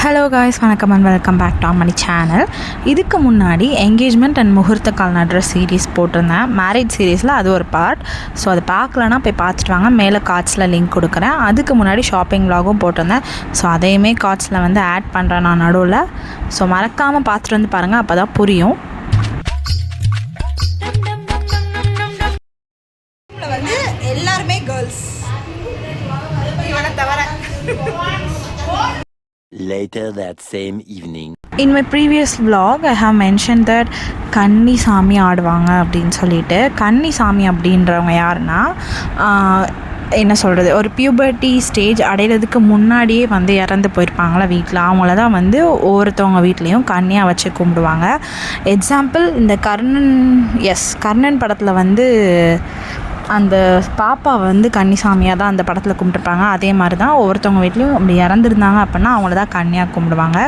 Hello guys, வணக்கம் and welcome back to Mani channel. இதுக்கு முன்னாடி என்கேஜ்மெண்ட் அண்ட் முகூர்த்த கால் நடுற சீரீஸ் போட்டிருந்தேன். மேரேஜ் சீரீஸில் அது ஒரு பார்ட். ஸோ அது பார்க்கலன்னா போய் பார்த்துட்டு வாங்க. மேலே கார்ட்ஸில் லிங்க் கொடுக்குறேன். அதுக்கு முன்னாடி ஷாப்பிங் விலாகும் போட்டிருந்தேன். ஸோ அதையுமே கார்ட்ஸில் வந்து ஆட் பண்ணுறேன் நான் நடுவில். ஸோ மறக்காமல் பார்த்துட்டு வந்து பாருங்கள், அப்போ தான் புரியும். வந்து எல்லாருமே கேர்ள்ஸ் இவனை தவிர. Later that same evening. In my previous vlog, I have mentioned that கன்னி சாமி ஆடுவாங்க அப்படின்னு சொல்லிட்டு. கன்னி சாமி அப்படின்றவங்க யாருன்னா, என்ன சொல்கிறது, ஒரு பியூபர்ட்டி ஸ்டேஜ் அடைகிறதுக்கு முன்னாடியே வந்து இறந்து போயிருப்பாங்களா வீட்டில். அவங்கள தான் வந்து ஒவ்வொருத்தவங்க வீட்லேயும் கன்னியாக வச்சு கும்பிடுவாங்க. எக்ஸாம்பிள், இந்த கர்ணன் படத்தில் வந்து அந்த பாப்பா வந்து கன்னிசாமியாக தான் அந்த படத்தில் கும்பிட்டுருப்பாங்க. அதே மாதிரி தான் ஒவ்வொருத்தவங்க வீட்லேயும் அப்படி இறந்துருந்தாங்க அப்படின்னா அவங்கள தான் கன்னியாக கும்பிடுவாங்க.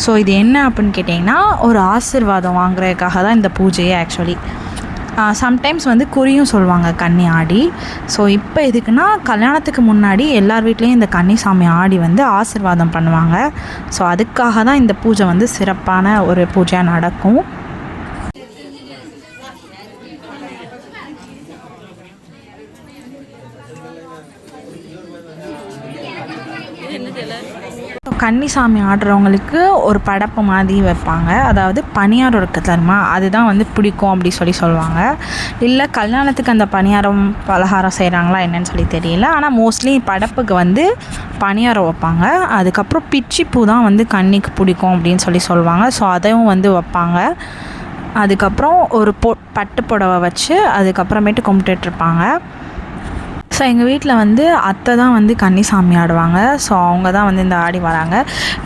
ஸோ இது என்ன அப்படின்னு கேட்டிங்கன்னா, ஒரு ஆசீர்வாதம் வாங்குறதுக்காக தான் இந்த பூஜையே. ஆக்சுவலி சம்டைம்ஸ் வந்து குறியும் சொல்லுவாங்க கன்னி ஆடி. ஸோ இப்போ எதுக்குன்னா, கல்யாணத்துக்கு முன்னாடி எல்லார் வீட்லேயும் இந்த கன்னிசாமி ஆடி வந்து ஆசீர்வாதம் பண்ணுவாங்க. ஸோ அதுக்காக தான் இந்த பூஜை வந்து சிறப்பான ஒரு பூஜையாக நடக்கும். கன்னிசாமி ஆடுறவங்களுக்கு ஒரு படப்பு மாதிரி வைப்பாங்க. அதாவது பணியாரம் இருக்க தருமா, அதுதான் வந்து பிடிக்கும் அப்படி சொல்லுவாங்க. இல்லை கல்யாணத்துக்கு அந்த பணியாரம் பலகாரம் செய்கிறாங்களா என்னன்னு சொல்லி தெரியல. ஆனால் மோஸ்ட்லி படப்புக்கு வந்து பணியாரம் வைப்பாங்க. அதுக்கப்புறம் பிச்சி பூ தான் வந்து கன்னிக்கு பிடிக்கும் அப்படின்னு சொல்லுவாங்க. ஸோ அதையும் வந்து வைப்பாங்க. அதுக்கப்புறம் ஒரு பட்டு புடவை வச்சு அதுக்கப்புறமேட்டு கும்பிட்டுட்ருப்பாங்க. ஸோ எங்கள் வீட்டில் வந்து அத்தை தான் வந்து கன்னிசாமி ஆடுவாங்க. ஸோ அவங்க தான் வந்து இந்த ஆடி வராங்க.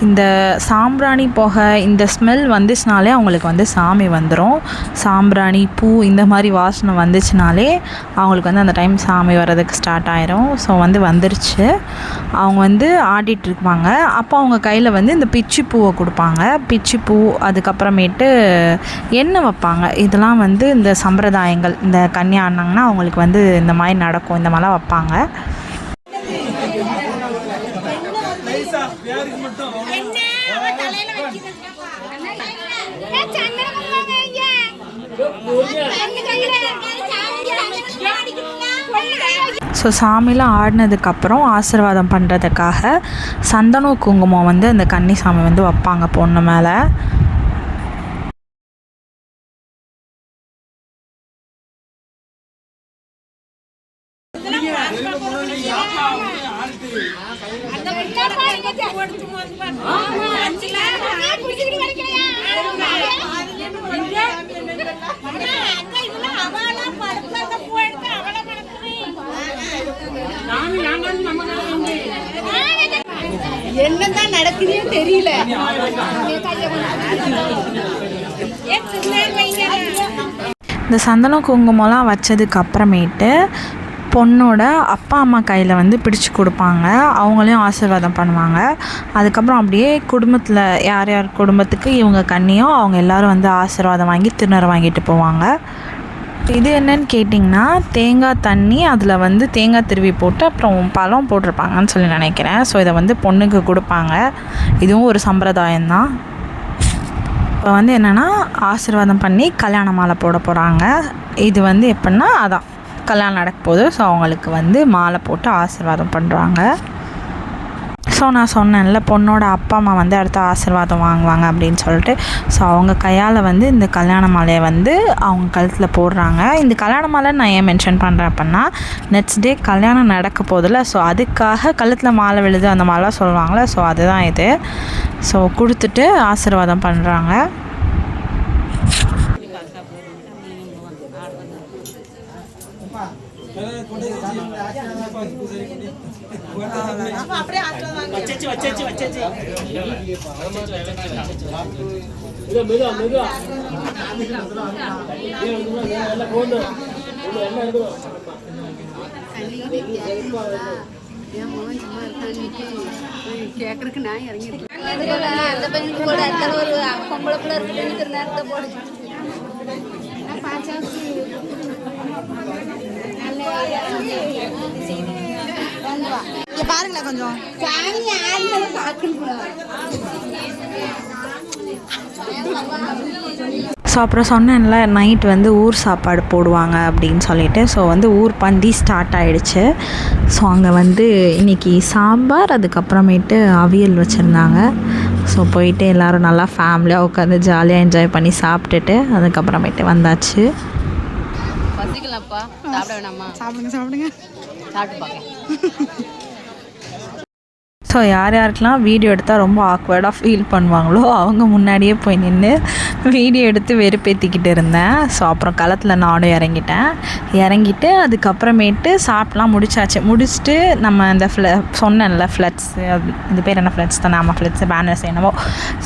இந்த சாம்பிராணி புகை, இந்த ஸ்மெல் வந்துச்சுனாலே அவங்களுக்கு வந்து சாமி வந்துடும். சாம்பிராணி பூ இந்த மாதிரி வாசனை வந்துச்சுனாலே அவங்களுக்கு வந்து அந்த டைம் சாமி வர்றதுக்கு ஸ்டார்ட் ஆயிரும். ஸோ வந்து வந்துருச்சு. அவங்க வந்து ஆடிட்டுருப்பாங்க. அப்போ அவங்க கையில் வந்து இந்த பிச்சி பூவை கொடுப்பாங்க. பிச்சி பூ, அதுக்கப்புறமேட்டு எண்ணெய் வைப்பாங்க. இதெல்லாம் வந்து இந்த சம்பிரதாயங்கள். இந்த கன்னி ஆடினாங்கன்னா அவங்களுக்கு வந்து இந்த மாதிரி நடக்கும், இந்த மாதிரிலாம் வைப்பாங்க. ஸோ சாமிலாம் ஆடினதுக்கப்புறம் ஆசீர்வாதம் பண்ணுறதுக்காக சந்தனம் குங்குமம் வந்து அந்த கன்னிசாமி வந்து வைப்பாங்க பொண்ணு மேலே. என்னதான் நடக்குதே தெரியல. இந்த சந்தனம் குங்குமம்லாம் வச்சதுக்கு அப்புறமேட்டு பொண்ணோட அப்பா அம்மா கையில் வந்து பிடிச்சி கொடுப்பாங்க. அவங்களையும் ஆசீர்வாதம் பண்ணுவாங்க. அதுக்கப்புறம் அப்படியே குடும்பத்தில் யார் யார் குடும்பத்துக்கு இவங்க கன்னியோ அவங்க எல்லோரும் வந்து ஆசீர்வாதம் வாங்கி திருநூறு வாங்கிட்டு போவாங்க. இது என்னன்னு கேட்டிங்கன்னா, தேங்காய் தண்ணி, அதில் வந்து தேங்காய் திருவி போட்டு அப்புறம் பழம் போட்டிருப்பாங்கன்னு சொல்லி நினைக்கிறேன். ஸோ இதை வந்து பொண்ணுக்கு கொடுப்பாங்க. இதுவும் ஒரு சம்பிரதாயம்தான். இப்போ வந்து என்னென்னா, ஆசீர்வாதம் பண்ணி கல்யாண மாலை போட போகிறாங்க. இது வந்து எப்படின்னா, அதான் கல்யாணம் நடக்க போகுது. ஸோ அவங்களுக்கு வந்து மாலை போட்டு ஆசீர்வாதம் பண்ணுறாங்க. ஸோ நான் சொன்னேன்ல, பொண்ணோட அப்பா அம்மா வந்து அடுத்த ஆசீர்வாதம் வாங்குவாங்க அப்படின்னு சொல்லிட்டு. ஸோ அவங்க கையால் வந்து இந்த கல்யாண மாலையை வந்து அவங்க கழுத்தில் போடுறாங்க. இந்த கல்யாண மாலை நான் ஏன் மென்ஷன் பண்ணுறேன் அப்படின்னா, நெக்ஸ்ட் டே கல்யாணம் நடக்க போதில்ல. ஸோ அதுக்காக கழுத்தில் மாலை விழுது அந்த மாதிரிலாம் சொல்லுவாங்களே. ஸோ அதுதான் இது. ஸோ கொடுத்துட்டு ஆசீர்வாதம் பண்ணுறாங்க. கேட்கறதுக்கு நான் இறங்கிருக்கேன். ஒரு பொம்பளை பிள்ளை இருக்குன்னு நேரத்தை போடு. பாருங்களேன் கொஞ்சம் ஸோ அப்புறம் சொன்னேன்ல நைட் வந்து ஊர் சாப்பாடு போடுவாங்க அப்படின்னு சொல்லிட்டு. ஸோ வந்து ஊர் பந்தி ஸ்டார்ட் ஆகிடுச்சு. ஸோ அங்கே வந்து இன்றைக்கி சாம்பார், அதுக்கப்புறமேட்டு அவியல் வச்சுருந்தாங்க. ஸோ போயிட்டு எல்லோரும் நல்லா ஃபேமிலியாக உட்காந்து ஜாலியாக என்ஜாய் பண்ணி சாப்பிட்டுட்டு அதுக்கப்புறமேட்டு வந்தாச்சு. பசிக்கலப்பா, சாப்பிட வேணாமா? சாப்பிடுங்க சாப்பிடுங்க, சாப்பிட்டு பார்க்க. ஸோ யார் யாருக்கெல்லாம் வீடியோ எடுத்தால் ரொம்ப ஆக்வர்டாக ஃபீல் பண்ணுவாங்களோ அவங்க முன்னாடியே போய் நின்று வீடியோ எடுத்து வெறுப்பேற்றிக்கிட்டு இருந்தேன். ஸோ அப்புறம் களத்தில் நானும் இறங்கிட்டு அதுக்கப்புறமேட்டு சாப்பிட்லாம் முடிச்சுட்டு நம்ம இந்த சொன்னேன்ல ஃப்ளட்ஸு, இது பேர் என்ன ஃப்ளட்ஸ் தானே, ஆமாம் ஃப்ளட்ஸு, பேனர்ஸ் என்னவோ.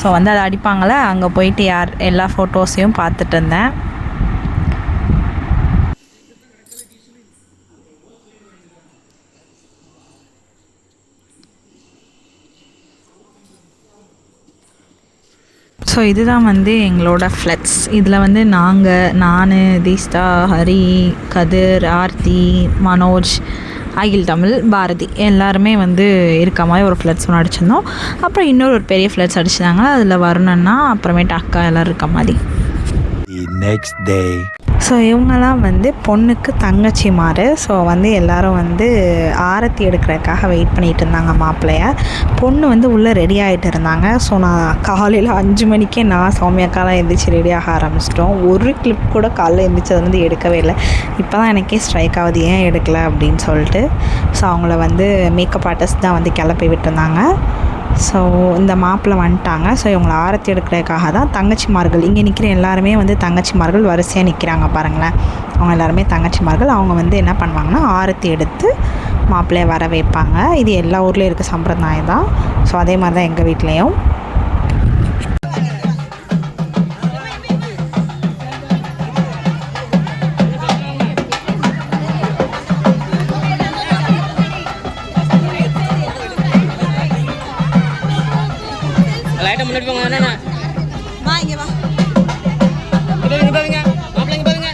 ஸோ வந்து அதை அடிப்பாங்களே, அங்கே போயிட்டு எல்லா ஃபோட்டோஸையும் பார்த்துட்டு இருந்தேன். ஸோ இதுதான் வந்து எங்களோட ஃப்ளட்ஸ். இதில் வந்து நான், தீஸ்தா, ஹரி, கதிர், ஆர்த்தி, மனோஜ், அகில் தமிழ், பாரதி எல்லாருமே வந்து இருக்க மாதிரி ஒரு ஃப்ளட்ஸ் ஒன்று அடிச்சிருந்தோம். அப்புறம் இன்னொரு பெரிய ஃப்ளட்ஸ் அடிச்சிருந்தாங்க, அதில் வரணுன்னா அப்புறமேட்டு அக்கா எல்லோரும் இருக்க மாதிரி. Next day. ஸோ இவங்கெல்லாம் வந்து பொண்ணுக்கு தங்கச்சிமார். ஸோ வந்து எல்லோரும் வந்து ஆரத்தி எடுக்கிறதுக்காக வெயிட் பண்ணிகிட்டு இருந்தாங்க மாப்பிள்ளைய. பொண்ணு வந்து உள்ளே ரெடி ஆகிட்டு இருந்தாங்க. ஸோ நான் காலையில் 5 மணிக்கே நான் சௌமியாக்காலாம் எழுந்திரிச்சு ரெடியாக ஆரம்பிச்சிட்டோம். ஒரு கிளிப் கூட காலையில் எழுந்திரிச்சது வந்து எடுக்கவே இல்லை. இப்போ தான் எனக்கே ஸ்ட்ரைக் ஆகுது ஏன் எடுக்கலை அப்படின்னு சொல்லிட்டு. ஸோ அவங்கள வந்து மேக்கப் ஆர்டிஸ்ட் தான் வந்து கிளப்பி விட்டுருந்தாங்க. ஸோ இந்த மாப்பிள்ளை வந்துட்டாங்க. ஸோ இவங்களை ஆரத்தி எடுக்கிறதுக்காக தான் தங்கச்சிமார்கள், இங்கே நிற்கிற எல்லாருமே வந்து தங்கச்சிமார்கள் வரிசையாக நிற்கிறாங்க பாருங்களேன். அவங்க எல்லாருமே தங்கச்சிமார்கள். அவங்க வந்து என்ன பண்ணுவாங்கன்னா ஆரத்தி எடுத்து மாப்பிள்ளையை வர வைப்பாங்க. இது எல்லா ஊர்லேயும் இருக்க சம்பிரதாயம் தான். ஸோ அதே மாதிரி தான் எங்கள் வீட்லேயும். லைட்டா முன்னாடி போங்க அண்ணா. வா இங்கே வா. இங்க பாருங்க மாப்பிள்ளை, இங்க பாருங்க.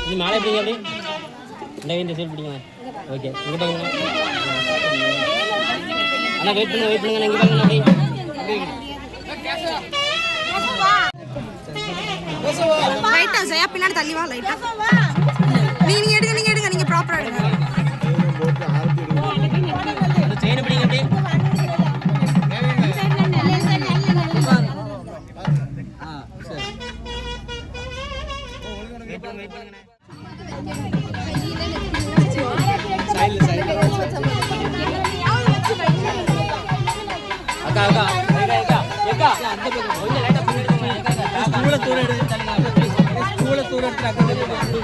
நீ மாலை பிடிங்க, அப்படி இந்த சைடு பிடிங்க. ஓகே, இங்கே பாருங்க அண்ணா. வெயிட் பண்ணுங்க இங்கே பாருங்க. அப்படி லைட்டா ஜெயா பின்னாடி தள்ளி வா. லைட்டா நீங்க எடுங்க, நீங்க ப்ராப்பரா எடுங்க. செயின் பிடிங்க, அப்படி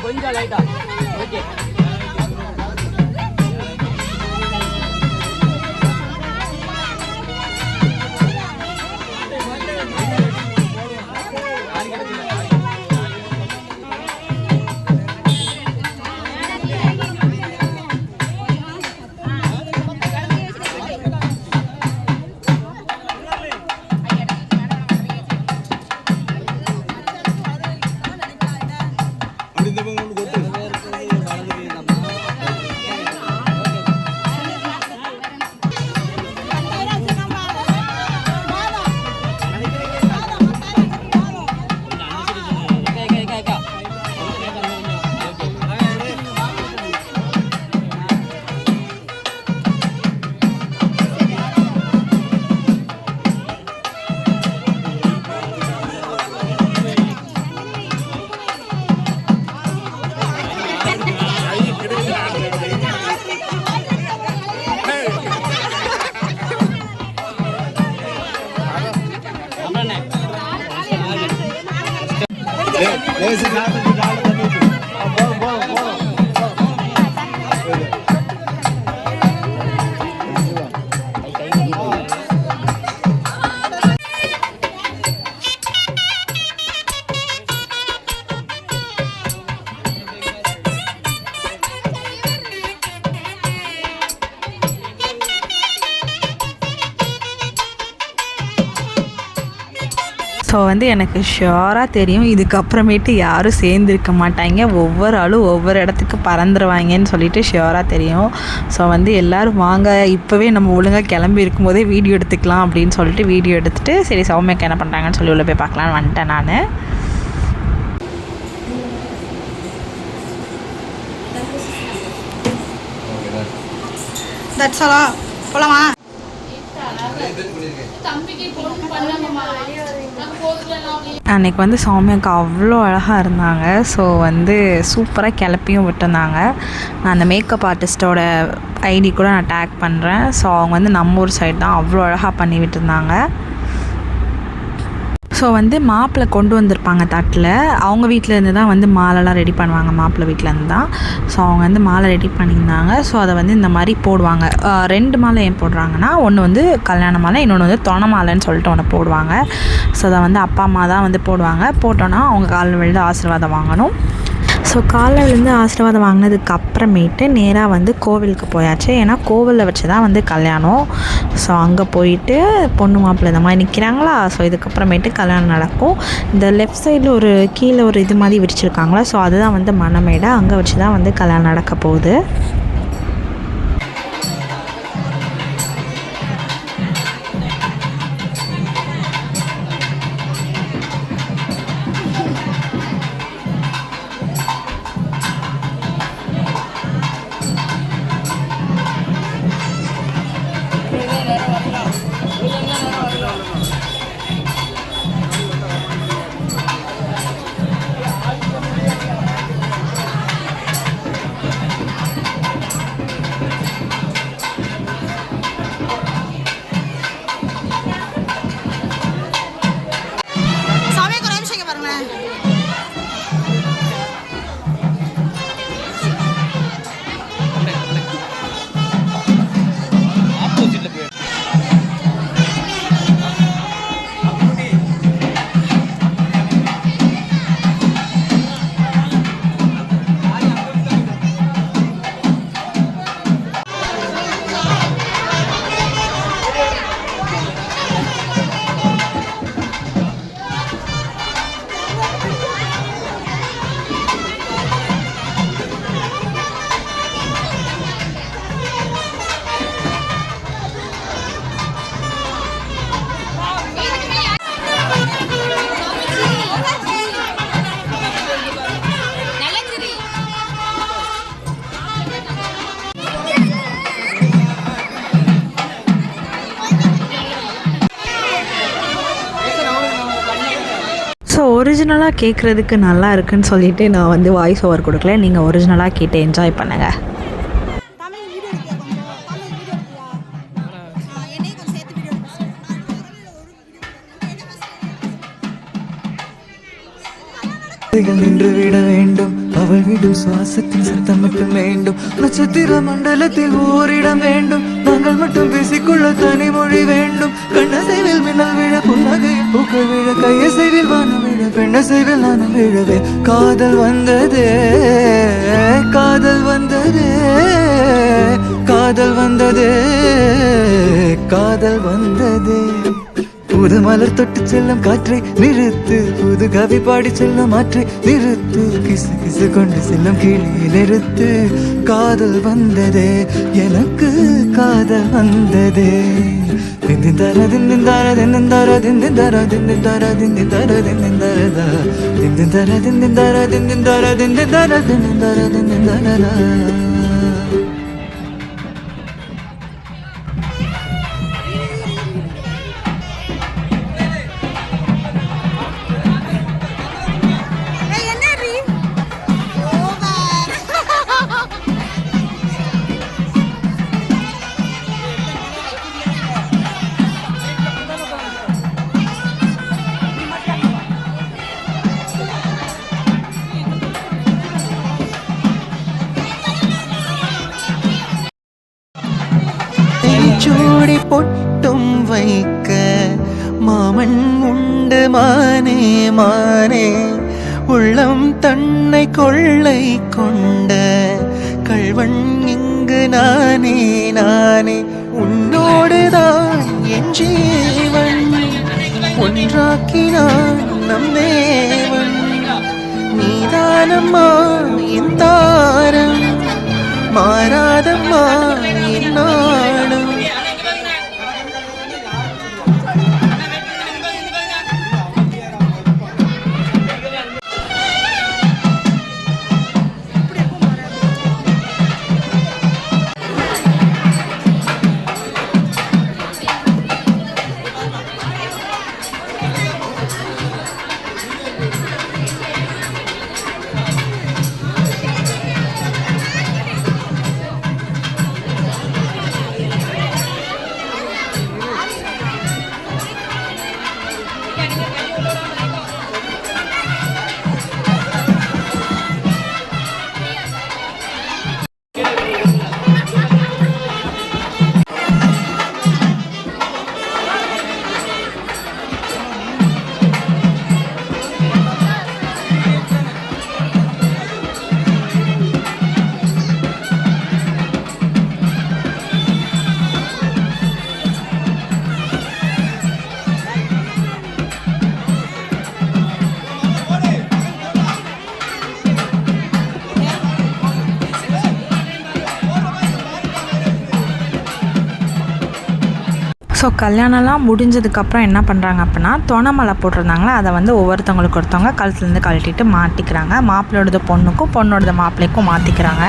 கொஞ்சம் லைட்டா. ஓகே, ஸோ வந்து எனக்கு ஷியோராக தெரியும் இதுக்கப்புறமேட்டு யாரும் சேர்ந்துருக்க மாட்டாங்க, ஒவ்வொரு ஆளும் ஒவ்வொரு இடத்துக்கு பறந்துருவாங்கன்னு சொல்லிட்டு ஷியோராக தெரியும். ஸோ வந்து எல்லோரும் வாங்க இப்போவே நம்ம ஒழுங்காக கிளம்பி இருக்கும்போதே வீடியோ எடுத்துக்கலாம் அப்படின்னு சொல்லிட்டு வீடியோ எடுத்துகிட்டு சரி சௌமியாக்கு என்ன பண்ணுறாங்கன்னு சொல்லி உள்ள போய் பார்க்கலான்னு வந்துட்டேன் நான். தட்ஸ் ஆலா போலாமா? அன்றைக்கி வந்து சௌமியாக்கு அவ்வளோ அழகாக இருந்தாங்க. ஸோ வந்து சூப்பராக கிளப்பியும் விட்டுருந்தாங்க. நான் அந்த மேக்கப் ஆர்டிஸ்ட்டோட ஐடி கூட நான் டேக் பண்ணுறேன். ஸோ அவங்க வந்து நம்ம ஊர் சைடு தான், அவ்வளோ அழகாக பண்ணி விட்டுருந்தாங்க. ஸோ வந்து மாப்பிள்ளை கொண்டு வந்திருப்பாங்க தட்டில், அவங்க வீட்டிலேருந்து தான் வந்து மாலைலாம் ரெடி பண்ணுவாங்க, மாப்பிள்ளை வீட்டிலேருந்து தான். ஸோ அவங்க வந்து மாலை ரெடி பண்ணியிருந்தாங்க. ஸோ அதை வந்து இந்த மாதிரி போடுவாங்க. 2 மாலை ஏன் போடுறாங்கன்னா, ஒன்று வந்து கல்யாண மாலை, இன்னொன்று வந்து தொண மாலைன்னு சொல்லிட்டு ஒன்று போடுவாங்க. ஸோ அதை வந்து அப்பா அம்மா தான் வந்து போடுவாங்க. போட்டோன்னா அவங்க காலில் விழுந்து ஆசீர்வாதம் வாங்கணும். ஸோ காலில் விழுந்து ஆசீர்வாதம் வாங்கினதுக்கு அப்புறமேட்டு நேராக வந்து கோவிலுக்கு போயாச்சு. ஏன்னா கோவிலில் வச்சு தான் வந்து கல்யாணம். ஸோ அங்கே போயிட்டு பொண்ணு மாப்பிள்ளை இந்த மாதிரி நிற்கிறாங்களா. ஸோ இதுக்கப்புறமேட்டு கல்யாணம் நடக்கும். இந்த லெஃப்ட் சைடில் ஒரு கீழே ஒரு இது மாதிரி விரிச்சிருக்காங்களா. ஸோ அதுதான் வந்து மணமேடை, அங்கே வச்சு தான் வந்து கல்யாணம் நடக்க போகுது. சாமிக்கு ஒரு நிமிஷம் இங்க பாருங்களேன். ஸோ ஒரிஜினலாக கேட்குறதுக்கு நல்லா இருக்குன்னு சொல்லிட்டு நான் வந்து வாய்ஸ் ஓவர் கொடுக்கல. நீங்கள் ஒரிஜினலாக கேட்டு என்ஜாய் பண்ணுங்கள். தமிழ் வீடியோ எடுக்கியா கொஞ்சம்? தமிழ் வீடியோ எடுக்கியா? என்னையும் கொஞ்சம் சேர்த்து வீடியோ எடுக்க. நின்று விட வேண்டும், அவள் விடும் சுவாசத்தின் சத்தம் மட்டும் வேண்டும். நட்சத்திர மண்டலத்தில் ஓரிடம் வேண்டும், நாங்கள் மட்டும் பேசிக்கொள்ள தனிமொழி வேண்டும். கண்ணசைவில் மின்னல் விழ, புன்னகையில் பூக்கள் விழ, கையசைவில் வானம் விழ, பெண்ணசைவில் நானும் விழவே. காதல் வந்ததே, காதல் வந்ததே, காதல் வந்ததே, காதல் வந்ததே. புது மலர் தொட்டு செல்லும் காற்றை நிறுத்து, புது கவி பாடி செல்லும் ஆற்றை நிறுத்து, கிசு கிசு கொண்டு செல்லும் கிளியில் நிறுத்து. காதல் வந்ததே, எனக்கு காதல் வந்ததே. திந்திந்தார திந்திந்தார திந்திந்தார திந்திந்தார திந்திந்தார திந்திந்தார திந்திந்தாரதா, திந்திந்தார திந்திந்தார திந்திந்தார திந்திந்தார திந்திந்தார திந்திந்தாரதா. சூடி பொட்டும் வைக்க மாமன் உண்டு மானே மானே. உள்ளம் தன்னை கொள்ளை கொண்ட கள்வன் இங்கு நானே நானே. உன்னோடுதான் என் ஜீவன், உன் ஒன்றாக்கினான் நம் தேவன். நீதானம்மா என் தாரம், மாறாதம்மா என் நாடும். ஸோ கல்யாணம்லாம் முடிஞ்சதுக்கப்புறம் என்ன பண்ணுறாங்க அப்படின்னா தொணமலை போட்டிருந்தாங்களே அதை வந்து ஒவ்வொருத்தவங்களுக்கு ஒருத்தவங்க கழுத்துலேருந்து கழட்டிட்டு மாட்டிக்கிறாங்க. மாப்பிள்ளையோடது பொண்ணுக்கும் பொண்ணோடது மாப்பிள்ளைக்கும் மாற்றிக்கிறாங்க.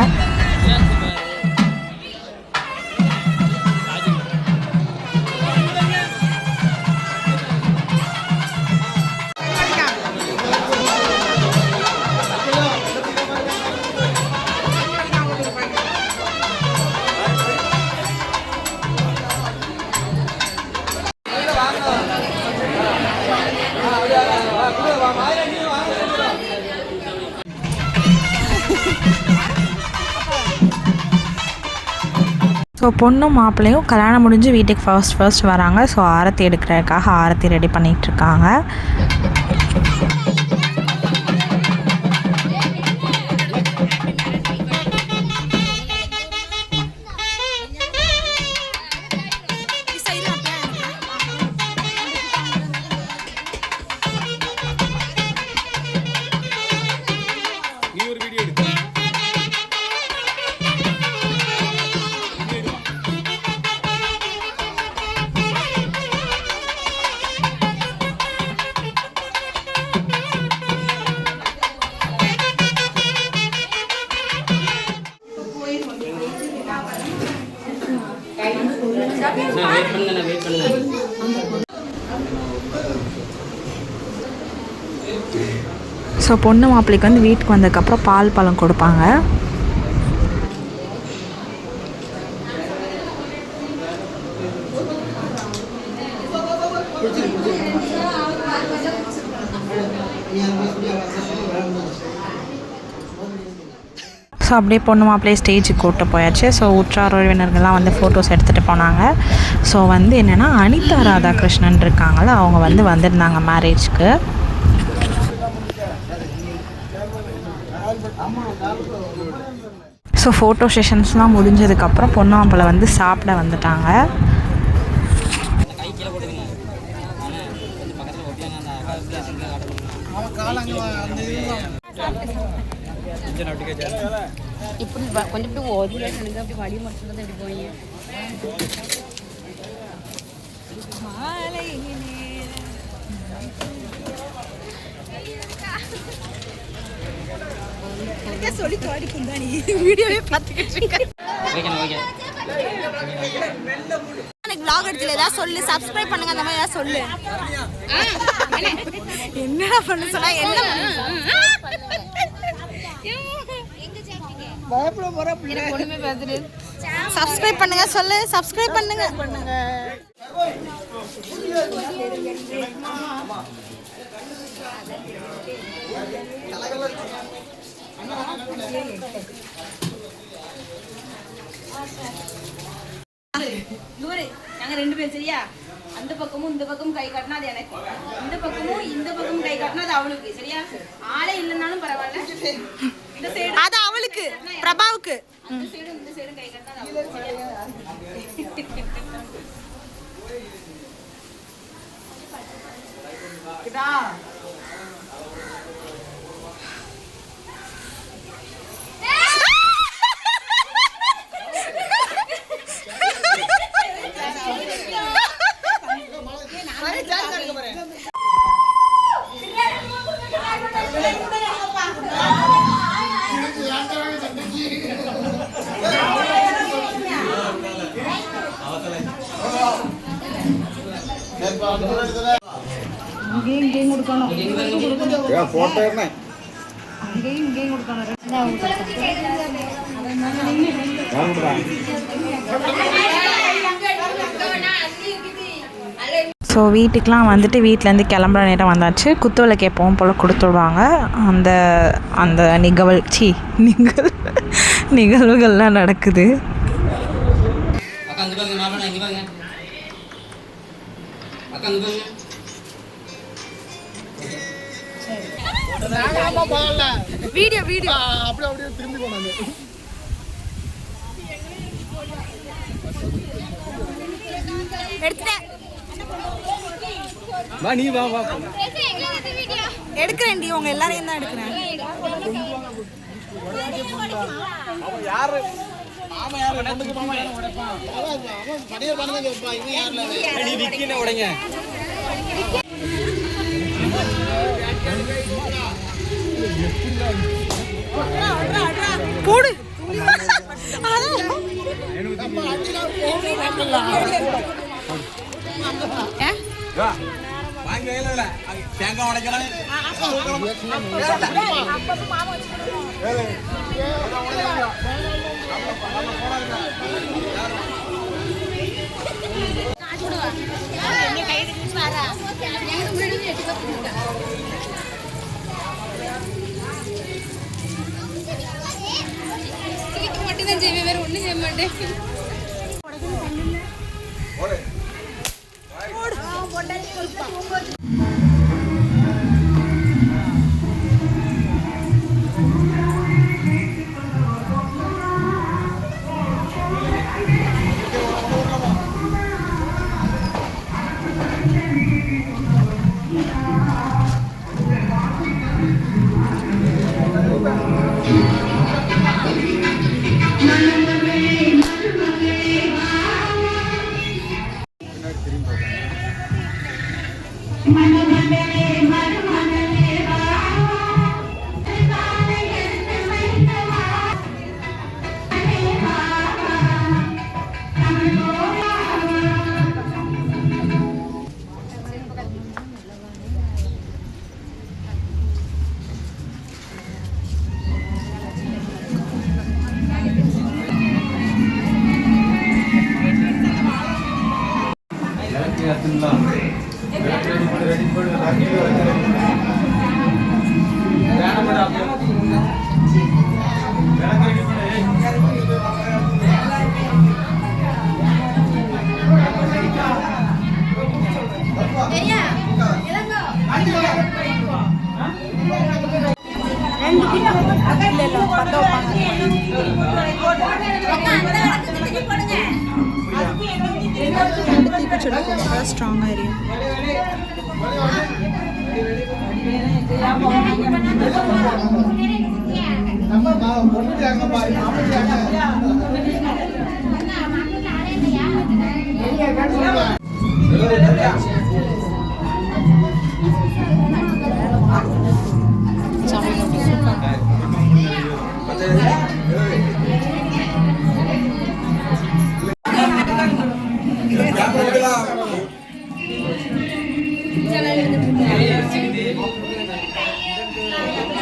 ஸோ பொண்ணும் மாப்பிள்ளையும் கல்யாணம் முடிஞ்சு வீட்டுக்கு ஃபர்ஸ்ட் வராங்க. ஸோ ஆரத்தி எடுக்கிறதுக்காக ஆரத்தி ரெடி பண்ணிகிட்ருக்காங்க. ஸோ பொண்ணு மாப்பிள்ளைக்கு வந்து வீட்டுக்கு வந்ததுக்கப்புறம் பால் பழம் கொடுப்பாங்க. ஸோ அப்படியே பொண்ணு மாப்பிள்ளையே ஸ்டேஜுக்கு கூப்பிட்டு போயாச்சு. ஸோ உற்றார் உறவினர்கள்லாம் வந்து ஃபோட்டோஸ் எடுத்துகிட்டு போனாங்க. ஸோ வந்து என்னென்னா அனிதா ராதாகிருஷ்ணன் இருக்காங்கள, அவங்க வந்து வந்திருந்தாங்க மேரேஜ்க்கு. ஸோ ஃபோட்டோ செஷன்ஸ்லாம் முடிஞ்சதுக்கப்புறம் பொண்ணு மாப்பிள்ளை வந்து சாப்பிட வந்துட்டாங்க. இப்படி கொஞ்சம் இப்படி ஓதி அப்படி வழி மட்டும் தான் இப்படி போய் சொல்லி நீ வீடியோவே பார்த்துக்கிட்டு இருக்க. எனக்கு vlog எடுத்துல ஏதாவது சொல்லு, சப்ஸ்கிரைப் பண்ணுங்க, அந்த மாதிரி ஏதாவது சொல்லு. என்னடா பண்ண சொன்னா என்ன பயப்பட போற பிள்ளை ஒண்ணுமே பேசுறது. சப்ஸ்கிரைப் பண்ணுங்க சொல்லு, சப்ஸ்கிரைப் பண்ணுங்க. நாங்க ரெண்டு பேரும் சரியா, அந்த பக்கமும் இந்த பக்கம் கை காட்டினா அது எனக்கு, இந்த பக்கமும் கை காட்டினா அது அவளுக்கு. சரியா, ஆளே இல்லைன்னாலும் பரவாயில்ல, இந்த சைடு அது அவளுக்கு, பிரபாவுக்கு. அந்த சைடு இந்த சைடு கை காட்டினா அது அவளுக்கு. ஸோ வீட்டுக்கெலாம் வந்துட்டு வீட்டிலேருந்து கிளம்புற நேரம் வந்தாச்சு. குத்துவிளக்கு எப்பவும் போல் கொடுத்துடுவாங்க. அந்த அந்த நிகழ்வுகள்லாம் நடக்குது. அக்கா அங்கே பாருங்க, மாப்பிள்ளை இங்கே பாருங்க. அக்கா அங்கே பாருங்க. வீடியோ அப்படியே திரும்பி போனாங்க. எடுத்துட்டேன். வா நீ வா வா. எடுக்கிறேன்டி, உங்க எல்லாரையும் தான் எடுக்கிறேன். யாரு மாமா யாரு நடந்துக்கு மாமா உடைப்பான். அவன் படைய பண்ணதே வைப்பா. இவன் யாருல நீ விக்கினே உடைங்க. போடு. வாங்க இல்ல தேங்காய் உடைக்கணும். மட்டும்தான் செய்வேன், வேற ஒண்ணும் செய்ய மாட்டேன். ஸ்ட்ராங்காக எரியும்.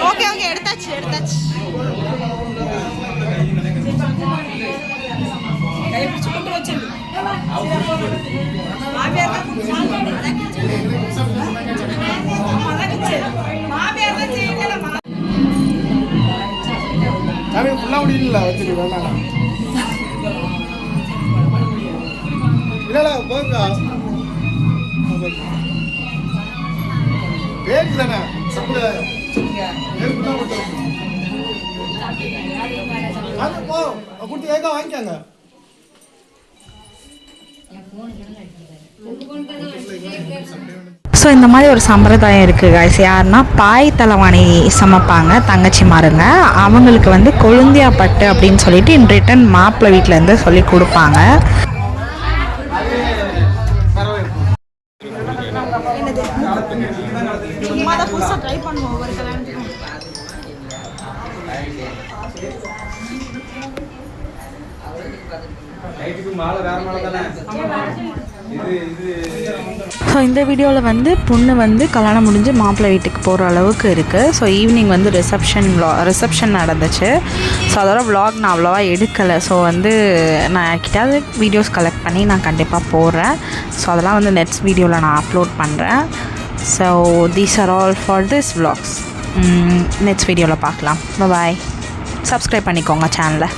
ஓகே ஓகே, எடுத்தாச்சு எடுத்தாச்சு. சாமி ஃபுல்லாக முடியல வச்சுட்டு வேண்டாம். இல்லை போங்கா பேருக்கு தானே சம்பிரதாயம் போ கொடுத்து ஏக்கா வாங்கிக்காங்க. ஸோ ஸோ இந்த மாதிரி ஒரு சம்பிரதாயம் இருக்குது guys. யாருன்னா பாய் தலைவாணி சமைப்பாங்க தங்கச்சிமாருங்க. அவங்களுக்கு வந்து கொழுந்தியா பட்டு அப்படின்னு சொல்லிட்டு இன் ரிட்டன் மாப்பிள்ளை வீட்டிலேருந்து சொல்லி கொடுப்பாங்க. சும்மா தான் புதுசாக ட்ரை பண்ணுவோம் ஒவ்வொரு கல்யாணத்துக்கும். ஸோ இந்த வீடியோவில் வந்து பொண்ணு வந்து கல்யாணம் முடிஞ்சு மாப்பிள்ளை வீட்டுக்கு போகிற அளவுக்கு இருக்குது. ஸோ ஈவினிங் வந்து ரிசப்ஷன் நடந்துச்சு. ஸோ அதோட vlog நான் அவ்வளோவா எடுக்கலை. ஸோ வந்து நான் யார்கிட்டயாவது வீடியோஸ் கலெக்ட் பண்ணி நான் கண்டிப்பாக போடுறேன். ஸோ அதெல்லாம் வந்து நெக்ஸ்ட் வீடியோவில் நான் அப்லோட் பண்ணுறேன். So these are all for this vlogs. Next வீடியோவில் பார்க்கலாம். பாய். சப்ஸ்கிரைப் பண்ணிக்கோங்க சேனலை.